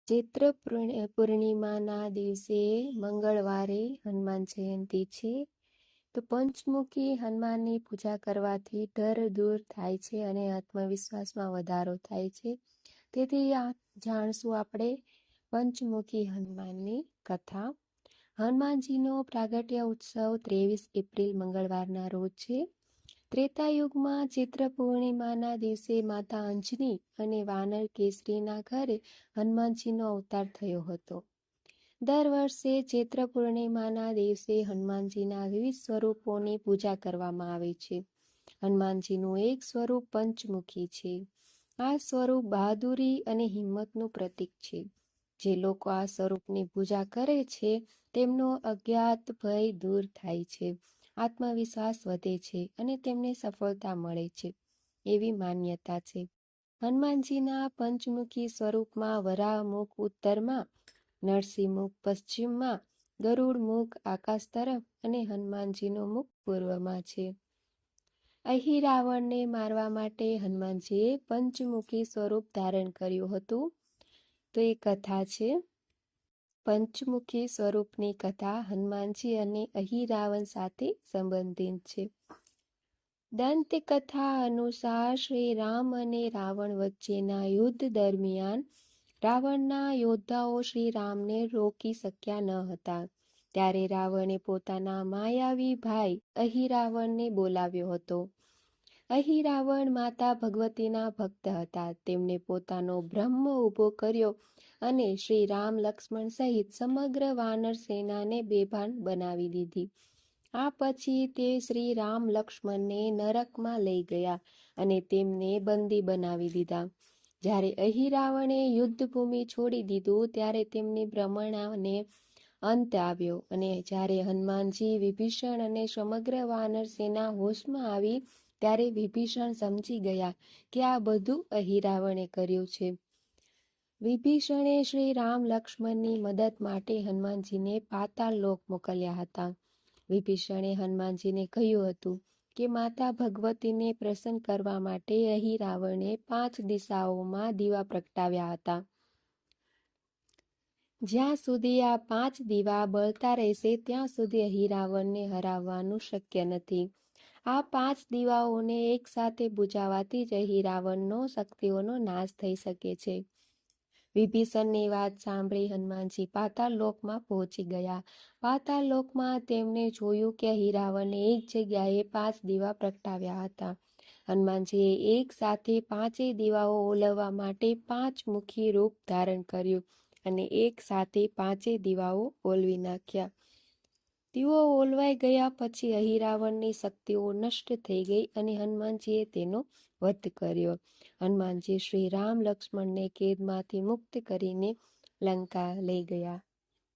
ચૈત્ર પૂર્ણિમાના દિવસે મંગળવારે હનુમાન જયંતિ છે. તો પંચમુખી હનુમાનની પૂજા કરવાથી ડર દૂર થાય છે અને આત્મવિશ્વાસમાં વધારો થાય છે. તેથી આ જાણશું આપણે પંચમુખી હનુમાનની કથા. હનુમાનજીનો પ્રાગટ્ય ઉત્સવ 23 એપ્રિલ મંગળવારના રોજ છે. ત્રેતાયુગમાં ચૈત્ર પૂર્ણિમાના દિવસે માતા અંજની અને વાનર કેસરીના ઘરે હનુમાનજીનો અવતાર થયો હતો. દર વર્ષે ચૈત્ર પૂર્ણિમાના દિવસે હનુમાનજીના વિવિધ સ્વરૂપોની પૂજા કરવામાં આવે છે. હનુમાનજીનું એક સ્વરૂપ પંચમુખી છે. આ સ્વરૂપ બહાદુરી અને હિંમતનું પ્રતીક છે. જે લોકો આ સ્વરૂપની પૂજા કરે છે તેમનો અજ્ઞાત ભય દૂર થાય છે, આત્મવિશ્વાસ વધે છે અને તેમને સફળતા મળે છે એવી માન્યતા છે. હનુમાનજીના પંચમુખી સ્વરૂપમાં વરાહમુખ ઉત્તરમાં, નરસિંહમુખ પશ્ચિમમાં, ગરુડ મુખ આકાશ તરફ અને હનુમાનજીનો મુખ પૂર્વમાં છે. અહીં રાવણને મારવા માટે હનુમાનજીએ પંચમુખી સ્વરૂપ ધારણ કર્યું હતું. તો એ કથા છે. પંચમુખી સ્વરૂપની કથા હનુમાનજી અને અહિરાવણ સાથે સંબંધિત છે. દંતકથા અનુસાર શ્રી રામ અને રાવણ વચ્ચેના યુદ્ધ દરમિયાન રાવણના યોદ્ધાઓ શ્રી રામને રોકી શક્યા ન હતા. ત્યારે રાવણે પોતાના માયાવી ભાઈ અહિરાવણને બોલાવ્યો હતો. અહિરાવણ માતા ભગવતીના ભક્ત હતા. તેમણે પોતાનો બ્રહ્મ ઊભો કર્યો અને શ્રી રામ લક્ષ્મણ સહિત સમગ્ર વાનર સેનાને બેભાન બનાવી દીધી. આ પછી તે શ્રી રામ લક્ષ્મણને નરકમાં લઈ ગયા અને તેમને બંદી બનાવી દીધા. જ્યારે અહિરાવણે યુદ્ધભૂમિ છોડી દીધું ત્યારે તેમની ભ્રમણાને અંત આવ્યો અને જ્યારે હનુમાનજી, વિભીષણ અને સમગ્ર વાનર સેના હોશમાં આવી ત્યારે વિભીષણ સમજી ગયા કે આ બધું અહિરાવણે કર્યું છે. વિભીષણે શ્રી રામ લક્ષ્મણની મદદ માટે હનુમાનજીને પાતાળ લોક મોકલ્યા હતા. વિભીષણે હનુમાનજીને કહ્યું હતું કે માતા ભગવતીને પ્રસન્ન કરવા માટે અહિરાવણે 5 દિશાઓમાં દીવા પ્રગટાવ્યા હતા. જ્યાં સુધી આ 5 દીવા બળતા રહેશે ત્યાં સુધી અહિરાવણને હરાવવાનું શક્ય નથી. આ 5 દીવાઓને એકસાથે બુઝાવવાથી જ અહિરાવણનો શક્તિઓનો નાશ થઈ શકે છે. વિભીષણની વાત સાંભળી હનુમાનજી પાતાળ લોકમાં પહોંચી ગયા. પાતાળ લોકમાં તેમણે જોયું કે અહિરાવણે એક જગ્યાએ 5 દીવા પ્રગટાવ્યા હતા. હનુમાનજીએ એક સાથે 5 દીવાઓ ઓલવવા માટે 5 મુખી રૂપ ધારણ કર્યું અને એક સાથે 5 દીવાઓ ઓલવી નાખ્યા. દીવો ઓલવાઈ ગયા પછી અહિરાવણની શક્તિઓ નષ્ટ થઈ ગઈ અને હનુમાનજીએ તેનો વધ કર્યો. હનુમાનજી શ્રી રામ લક્ષ્મણને કેદમાંથી મુક્ત કરીને લંકા લઈ ગયા.